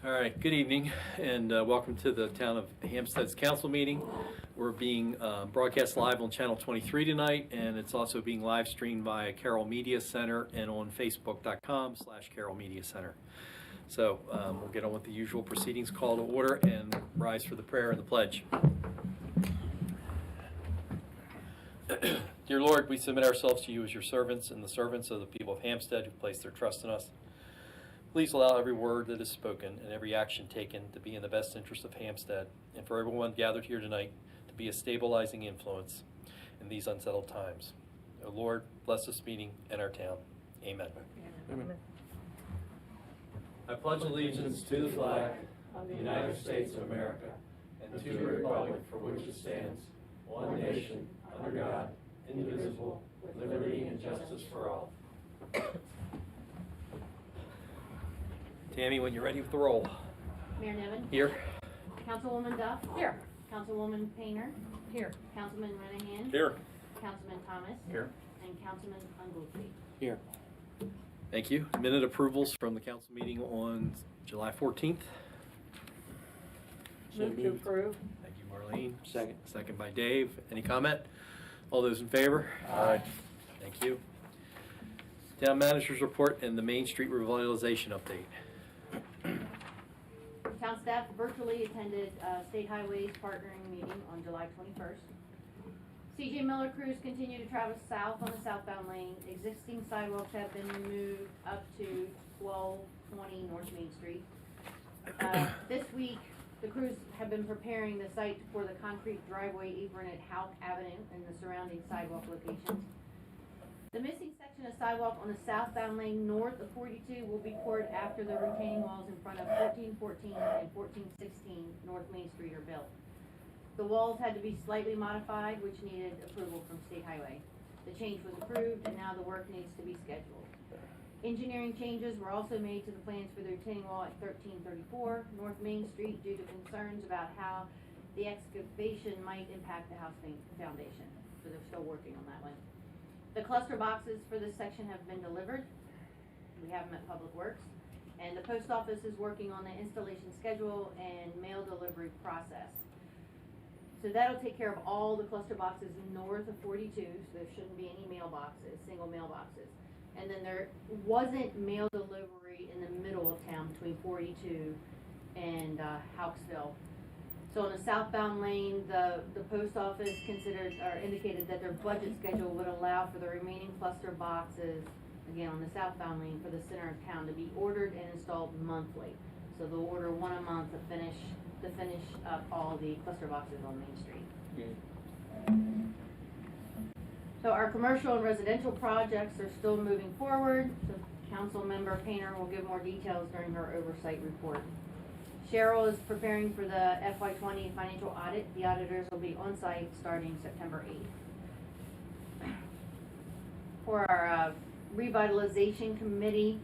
All right, good evening, and welcome to the Town of Hampstead's council meeting. We're being broadcast live on Channel 23 tonight, and it's also being live streamed via Carroll Media Center and on Facebook.com/Carroll Media Center. So we'll get on with the usual proceedings, call to order, and rise for the prayer and the pledge. Dear Lord, we submit ourselves to you as your servants and the servants of the people of Hampstead who place their trust in us. Please allow every word that is spoken and every action taken to be in the best interest of Hampstead, and for everyone gathered here tonight to be a stabilizing influence in these unsettled times. O Lord, bless this meeting and our town. Amen. Amen. I pledge allegiance to the flag of the United States of America and to the republic for which it stands, one nation, under God, indivisible, with liberty and justice for all. Tammy, when you're ready with the roll. Mayor Nevin. Here. Councilwoman Duff. Here. Councilwoman Painter. Here. Councilman Renehan. Here. Councilman Thomas. Here. And Councilman Unglesbee. Here. Thank you. Minute approvals from the council meeting on July 14th. Move to approve. Thank you, Marlene. Second. Second by Dave. Any comment? All those in favor? Aye. Thank you. Town manager's report and the Main Street revitalization update. Town staff virtually attended State Highways partnering meeting on July 21st. CJ Miller crews continue to travel south on the southbound lane. Existing sidewalks have been removed up to 1220 North Main Street. This week, the crews have been preparing the site for the concrete driveway apron at Houck Avenue and the surrounding sidewalk locations. The missing section of sidewalk on the southbound lane north of 42 will be poured after the retaining walls in front of 1414 and 1416 North Main Street are built. The walls had to be slightly modified, which needed approval from State Highway. The change was approved, and now the work needs to be scheduled. Engineering changes were also made to the plans for the retaining wall at 1334 North Main Street due to concerns about how the excavation might impact the house foundation. So they're still working on that one. The cluster boxes for this section have been delivered. We have them at Public Works. And the post office is working on the installation schedule and mail delivery process. So that'll take care of all the cluster boxes north of 42, so there shouldn't be any mailboxes, single mailboxes. And then there wasn't mail delivery in the middle of town between 42 and Houcksville. So on the southbound lane, the post office indicated that their budget schedule would allow for the remaining cluster boxes, again on the southbound lane, for the center of town to be ordered and installed monthly. So they'll order one a month to finish up all the cluster boxes on Main Street. So our commercial and residential projects are still moving forward. So Council Member Painter will give more details during her oversight report. Cheryl is preparing for the FY20 financial audit. The auditors will be on site starting September 8th. For our revitalization committee,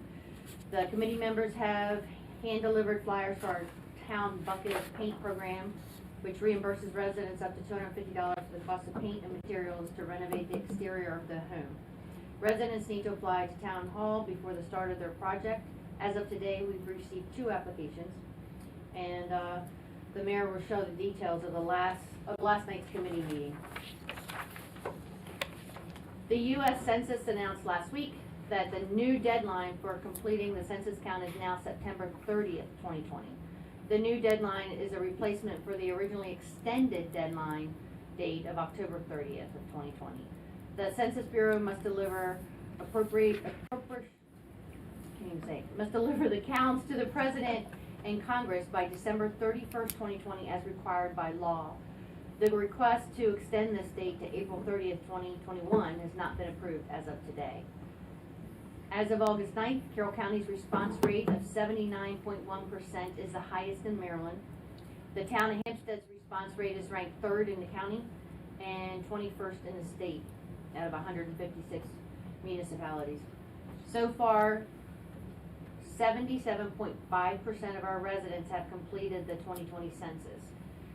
the committee members have hand-delivered flyers for our town bucket paint program, which reimburses residents up to $250 for the cost of paint and materials to renovate the exterior of the home. Residents need to apply to Town Hall before the start of their project. As of today, we've received 2 applications. And the mayor will show the details of last night's committee meeting. The U.S. Census announced last week that the new deadline for completing the census count is now September 30th, 2020. The new deadline is a replacement for the originally extended deadline date of October 30th of 2020. The Census Bureau must deliver the counts to the President and Congress by December 31st, 2020 as required by law. The request to extend this date to April 30th, 2021 has not been approved as of today. As of August 9th, Carroll County's response rate of 79.1% is the highest in Maryland. The town of Hampstead's response rate is ranked 3rd in the county and 21st in the state out of 156 municipalities. So far, 77.5% of our residents have completed the 2020 census.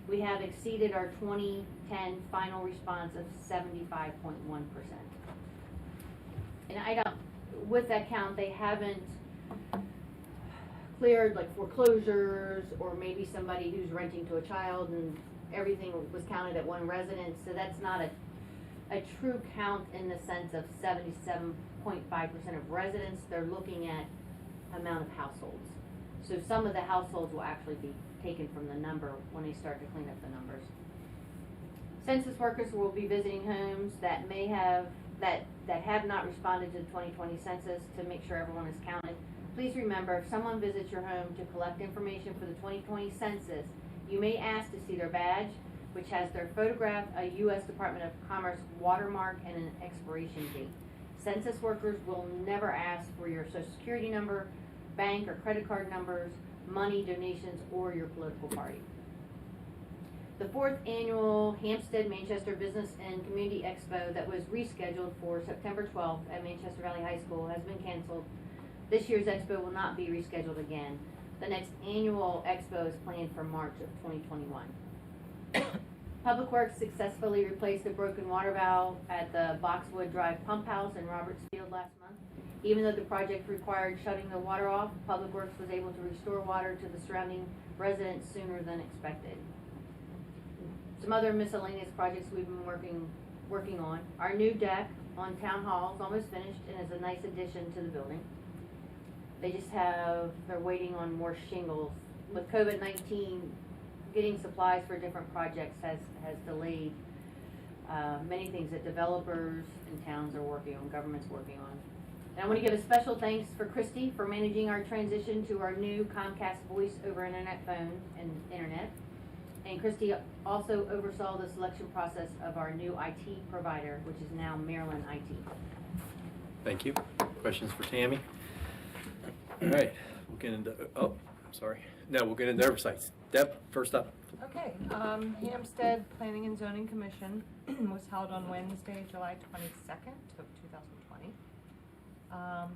We have exceeded our 2010 final response of 75.1%. And with that count, they haven't cleared, like foreclosures, or maybe somebody who's renting to a child and everything was counted at one residence. So that's not a true count in the sense of 77.5% of residents. They're looking at amount of households. So some of the households will actually be taken from the number when they start to clean up the numbers. Census workers will be visiting homes that may have, that have not responded to the 2020 census to make sure everyone is counted. Please remember, if someone visits your home to collect information for the 2020 census, you may ask to see their badge, which has their photograph, a U.S. Department of Commerce watermark, and an expiration date. Census workers will never ask for your Social Security number, bank or credit card numbers, money, donations, or your political party. The 4th annual Hampstead Manchester Business and Community Expo that was rescheduled for September 12th at Manchester Valley High School has been canceled. This year's expo will not be rescheduled again. The next annual expo is planned for March of 2021. Public Works successfully replaced a broken water valve at the Boxwood Drive Pump House in Robertsfield last month. Even though the project required shutting the water off, Public Works was able to restore water to the surrounding residents sooner than expected. Some other miscellaneous projects we've been working on. Our new deck on Town Hall is almost finished and is a nice addition to the building. They're waiting on more shingles. With COVID-19, getting supplies for different projects has delayed many things that developers and towns are working on, government's working on. And I want to give a special thanks for Christy for managing our transition to our new Comcast voice over internet phone and internet. And Christy also oversaw the selection process of our new IT provider, which is now Maryland IT. Thank you. Questions for Tammy? All right, we'll get into, we'll get into oversights. Deb, first up. Okay, Hampstead Planning and Zoning Commission was held on Wednesday, July 22nd of 2020.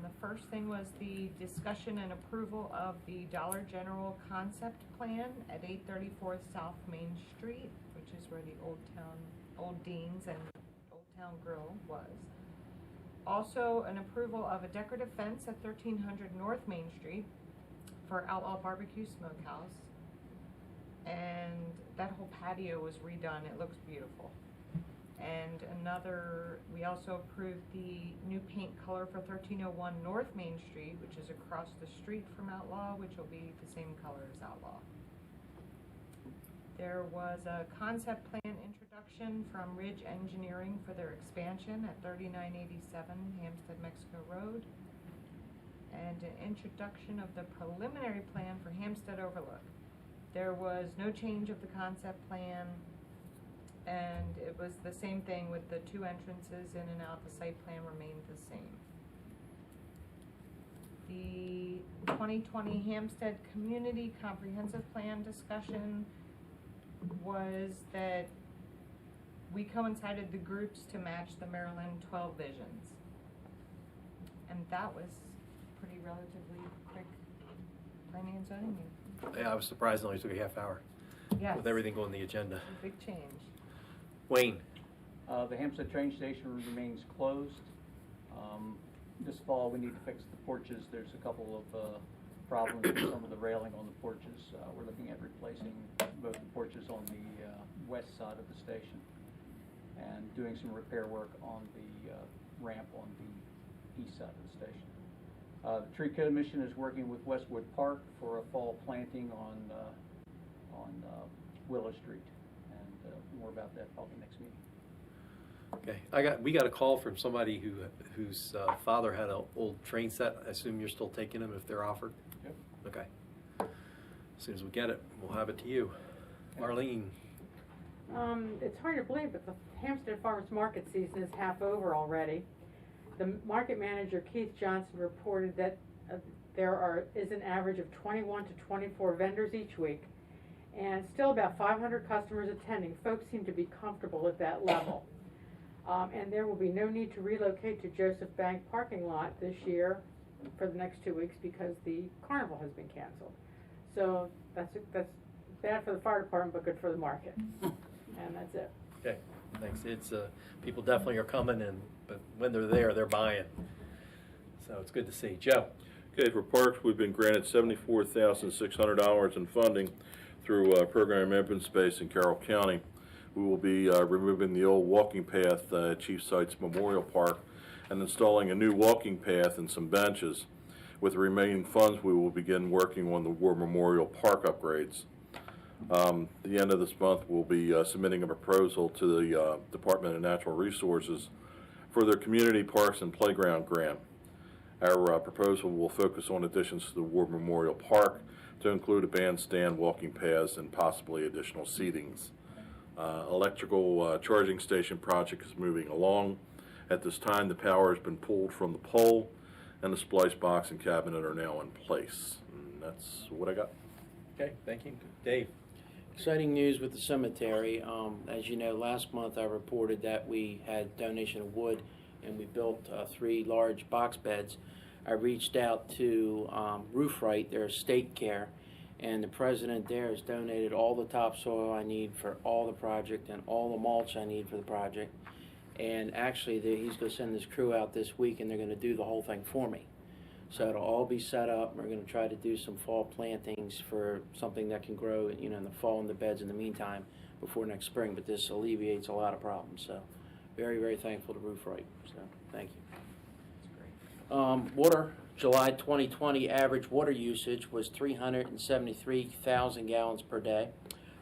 The first thing was the discussion and approval of the Dollar General concept plan at 834 South Main Street, which is where the Old Dean's and Old Town Grill was. Also, an approval of a decorative fence at 1300 North Main Street for Outlaw Barbecue Smokehouse. And that whole patio was redone. It looks beautiful. And we also approved the new paint color for 1301 North Main Street, which is across the street from Outlaw, which will be the same color as Outlaw. There was a concept plan introduction from Ridge Engineering for their expansion at 3987 Hampstead Mexico Road, and an introduction of the preliminary plan for Hampstead Overlook. There was no change of the concept plan, and it was the same thing with the 2 entrances in and out. The site plan remained the same. The 2020 Hampstead Community Comprehensive Plan discussion was that we coincided the groups to match the Maryland 12 visions. And that was pretty relatively quick planning and zoning meeting. Yeah, I was surprised it only took a half hour. Yes. With everything on the agenda. A big change. Wayne. The Hampstead train station remains closed. This fall we need to fix the porches. There's a couple of problems with some of the railing on the porches. We're looking at replacing both the porches on the west side of the station and doing some repair work on the ramp on the east side of the station. The Tree Commission is working with Westwood Park for a fall planting on Willow Street, and more about that probably next meeting. Okay, we got a call from somebody whose father had an old train set. I assume you're still taking them if they're offered? Yep. Okay. As soon as we get it, we'll have it to you. Marlene. It's hard to believe, but the Hampstead Farmers Market season is half over already. The market manager, Keith Johnson, reported that there is an average of 21 to 24 vendors each week, and still about 500 customers attending. Folks seem to be comfortable at that level. And there will be no need to relocate to Joseph Bank parking lot this year for the next 2 weeks because the carnival has been canceled. So that's bad for the fire department, but good for the market. And that's it. Okay, thanks. It's people definitely are coming, but when they're there, they're buying. So it's good to see. Joe. Okay, for parks, we've been granted $74,600 in funding through program open space in Carroll County. We will be removing the old walking path at Chief Sites Memorial Park and installing a new walking path and some benches. With the remaining funds, we will begin working on the War Memorial Park upgrades. At the end of this month, we'll be submitting a proposal to the Department of Natural Resources for their Community Parks and Playground Grant. Our proposal will focus on additions to the War Memorial Park to include a bandstand, walking paths, and possibly additional seatings. Electrical charging station project is moving along. At this time, the power has been pulled from the pole, and the splice box and cabinet are now in place. And that's what I got. Okay, thank you. Dave? Exciting news with the cemetery. As you know, last month I reported that we had donation of wood and we built 3 large box beds. I reached out to Roof Right, their estate care, and the president there has donated all the topsoil I need for all the project and all the mulch I need for the project. And actually, he's going to send this crew out this week, and they're going to do the whole thing for me. So it'll all be set up. We're going to try to do some fall plantings for something that can grow, you know, in the fall in the beds in the meantime before next spring. But this alleviates a lot of problems. So very, very thankful to Roof Right. So thank you. That's great. Water, July 2020 average water usage was 373,000 gallons per day.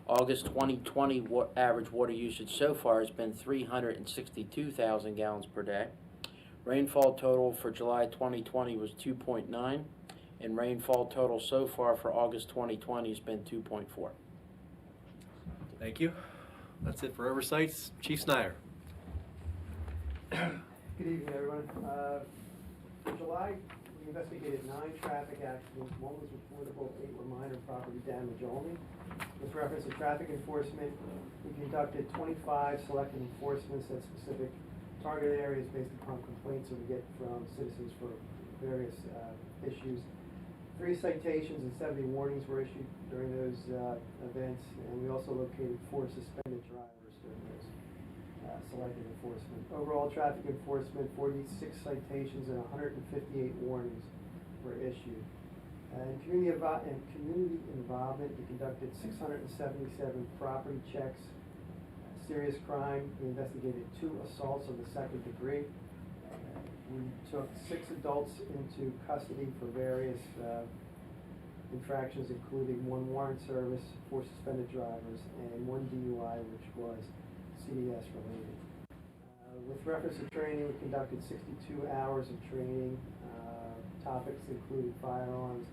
August 2020 average water usage so far has been 362,000 gallons per day. Rainfall total for July 2020 was 2.9, and rainfall total so far for August 2020 has been 2.4. Thank you. That's it for oversights. Chief Snyder. Good evening, everyone. In July, we investigated 9 traffic accidents. 1 was reportable, 8 were minor property damage only. With reference to traffic enforcement, we conducted 25 selective enforcements at specific target areas based upon complaints that we get from citizens for various issues. 3 citations and 70 warnings were issued during those events, and we also located 4 suspended drivers during those selective enforcement. Overall traffic enforcement, 46 citations and 158 warnings were issued. In community involvement, we conducted 677 property checks. Serious crime, we investigated 2 assaults of the 2nd degree. We took 6 adults into custody for various infractions, including 1 warrant service, 4 suspended drivers, and 1 DUI, which was CDS related. With reference to training, we conducted 62 hours of training. Topics included firearms,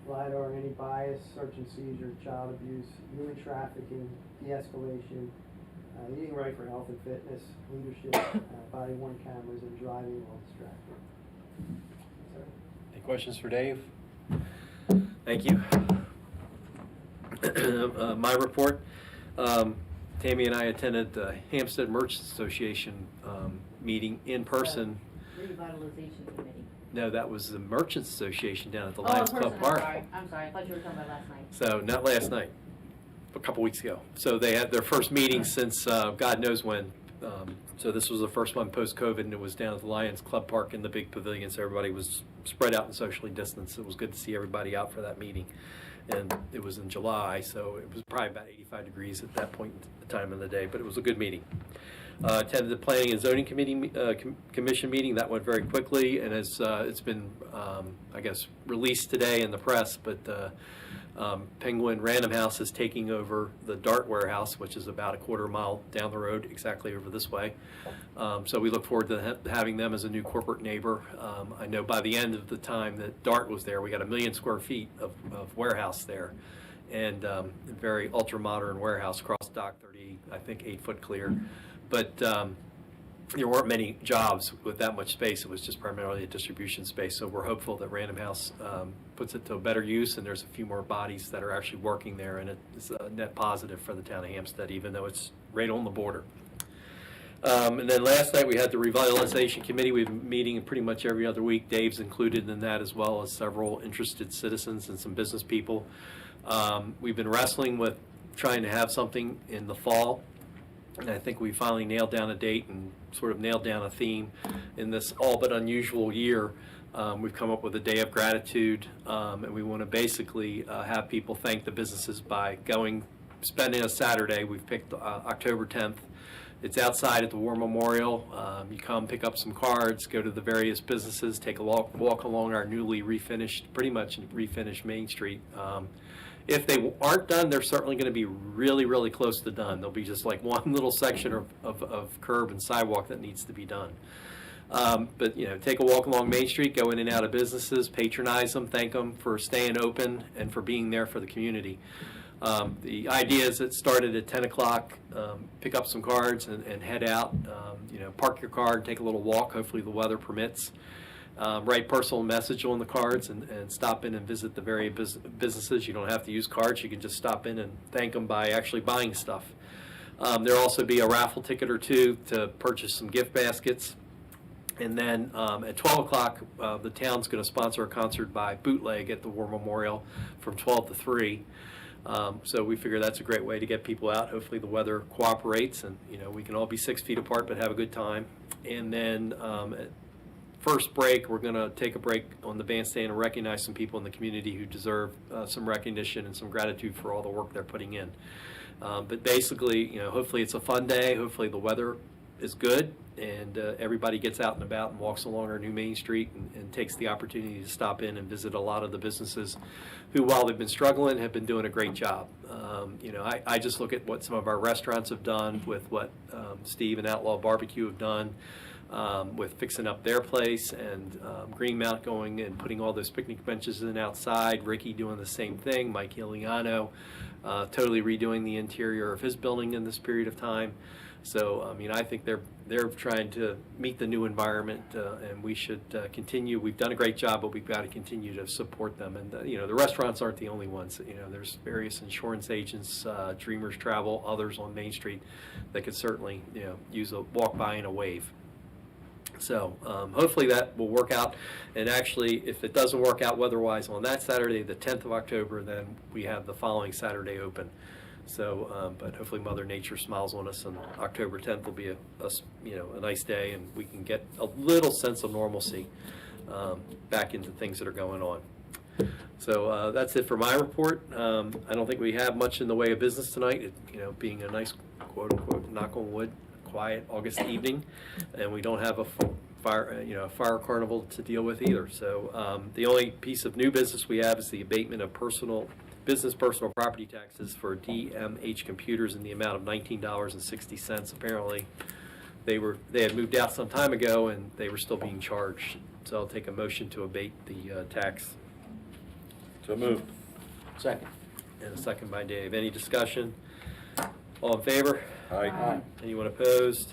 LIDAR, any bias, search and seizure, child abuse, human trafficking, de-escalation, eating right for health and fitness, leadership, body-worn cameras, and driving while distracted. Any questions for Dave? Thank you. My report. Tammy and I attended the Hampstead Merchants Association meeting in person. Revitalization Committee. No, that was the Merchants Association down at the Lions Club Park. I'm sorry, I thought you were talking about last night. So not last night, a couple weeks ago. So they had their first meeting since God knows when. So this was the first one post-COVID, and it was down at the Lions Club Park in the big pavilion. So everybody was spread out and socially distanced. It was good to see everybody out for that meeting. And it was in July, so it was probably about 85 degrees at that point in the time of the day, but it was a good meeting. Attended the Planning and Zoning Committee Commission meeting. That went very quickly, and as it's been, I guess, released today in the press, but Penguin Random House is taking over the Dart Warehouse, which is about a quarter mile down the road, exactly over this way. So we look forward to having them as a new corporate neighbor. I know by the end of the time that Dart was there, we got 1 million square feet of warehouse there, and a very ultra-modern warehouse, cross dock, 30, I think 8 foot clear. But there weren't many jobs with that much space. It was just primarily a distribution space. So we're hopeful that Random House puts it to a better use, and there's a few more bodies that are actually working there, and it's a net positive for the town of Hampstead, even though it's right on the border. And then last night we had the Revitalization Committee. We've been meeting pretty much every other week. Dave's included in that, as well as several interested citizens and some business people. We've been wrestling with trying to have something in the fall. And I think we finally nailed down a date and sort of nailed down a theme in this all but unusual year. We've come up with a day of gratitude, and we want to basically have people thank the businesses by spending a Saturday. We've picked October 10th. It's outside at the War Memorial. You come pick up some cards, go to the various businesses, take a walk along our newly pretty much refinished Main Street. If they aren't done, they're certainly going to be really, really close to done. There'll be just like one little section of curb and sidewalk that needs to be done. But take a walk along Main Street, go in and out of businesses, patronize them, thank them for staying open and for being there for the community. The idea is it started at 10 o'clock, pick up some cards and head out, park your car and take a little walk, hopefully the weather permits. Write personal message on the cards and stop in and visit the various businesses. You don't have to use cards, you can just stop in and thank them by actually buying stuff. There'll also be a raffle ticket or two to purchase some gift baskets. And then at 12 o'clock, the town's going to sponsor a concert by Bootleg at the War Memorial from 12 to 3. So we figure that's a great way to get people out. Hopefully the weather cooperates and we can all be 6 feet apart but have a good time. And then at first break, we're going to take a break on the bandstand and recognize some people in the community who deserve some recognition and some gratitude for all the work they're putting in. But basically, hopefully it's a fun day. Hopefully the weather is good and everybody gets out and about and walks along our new Main Street and takes the opportunity to stop in and visit a lot of the businesses who, while they've been struggling, have been doing a great job. I just look at what some of our restaurants have done with what Steve and Outlaw Barbecue have done with fixing up their place, and Greenmount going and putting all those picnic benches in outside, Ricky doing the same thing, Mike Iliano totally redoing the interior of his building in this period of time. So, I think they're trying to meet the new environment, and we should continue. We've done a great job, but we've got to continue to support them. And, the restaurants aren't the only ones. There's various insurance agents, Dreamers Travel, others on Main Street that could certainly, use a walk by and a wave. So hopefully that will work out. And actually, if it doesn't work out weather-wise on that Saturday, the 10th of October, then we have the following Saturday open. So, but hopefully Mother Nature smiles on us, and October 10th will be a nice day, and we can get a little sense of normalcy back into things that are going on. So that's it for my report. I don't think we have much in the way of business tonight. Being a nice quote-unquote knock on wood, quiet August evening, and we don't have a fire carnival to deal with either. So the only piece of new business we have is the abatement of personal property taxes for DMH Computers in the amount of $19.60. Apparently, they had moved out some time ago and they were still being charged. So I'll take a motion to abate the tax. So moved. Second. And a second by Dave. Any discussion? All in favor? Aye. Anyone opposed?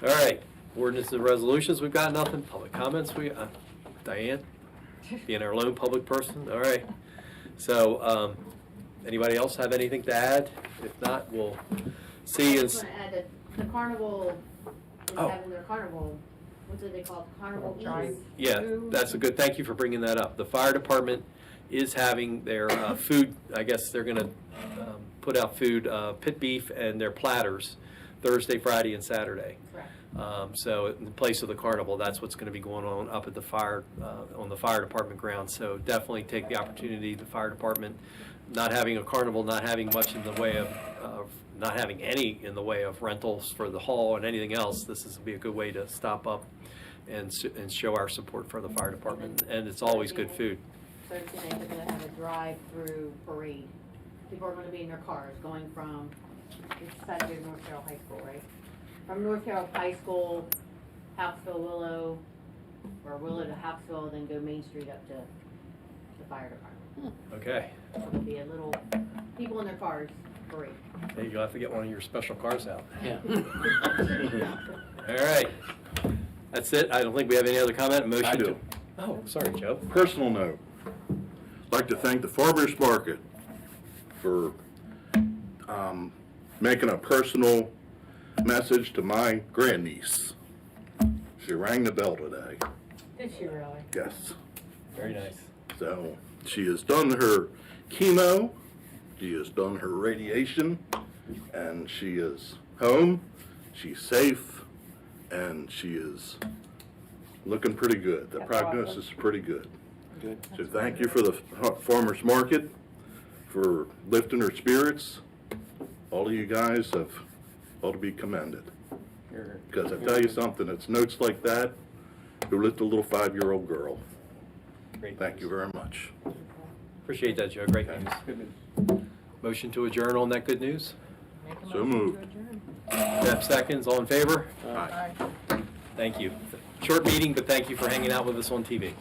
All right. Ordinance and resolutions, we've got nothing. Public comments, Diane, being our lone public person. All right. So, anybody else have anything to add? If not, we'll see. I just want to add that the carnival is Oh. having their carnival, what do they call it? Carnival Drive. Eats. Yeah, that's a good, thank you for bringing that up. The fire department is having their food, I guess they're going to put out food, pit beef and their platters Thursday, Friday, and Saturday. Correct. So in place of the carnival, that's what's going to be going on up at the fire, on the fire department grounds. So definitely take the opportunity, the fire department, not having a carnival, not having much in the way of, not having any in the way of rentals for the hall and anything else. This is be a good way to stop up and show our support for the fire department. And it's always good food. Thursday night, they're gonna have a drive-through parade. People are gonna be in their cars going from, it's Saturday to North Carroll High School, right? From North Carroll High School, Hampstead, Willow, or Willow to Hampstead, then go Main Street up to the fire department. Okay. It'll be a little, people in their cars parade. Hey, you'll have to get one of your special cars out. Yeah. All right. That's it. I don't think we have any other comment. Motion I do. to. Oh, sorry, Joe. Personal note, I'd like to thank the Farmers Market for making a personal message to my grandniece. She rang the bell today. Did she really? Yes. Very nice. So she has done her chemo, she has done her radiation, and she is home, she's safe, and she is looking pretty good. The That's awesome. prognosis is pretty good. Good. So thank you for the farmer's market, for lifting their spirits. All of you guys ought to be commended. Here. Because I tell you something, it's notes like that who lift a little 5-year-old girl. Great Thank news. you very much. Appreciate that, Joe. Great Okay. news. Good news. Motion to adjourn on that good news? Make a So motion to moved. adjourn. Deb seconds, all in favor? Aye. Aye. Thank you. Short meeting, but thank you for hanging out with us on TV.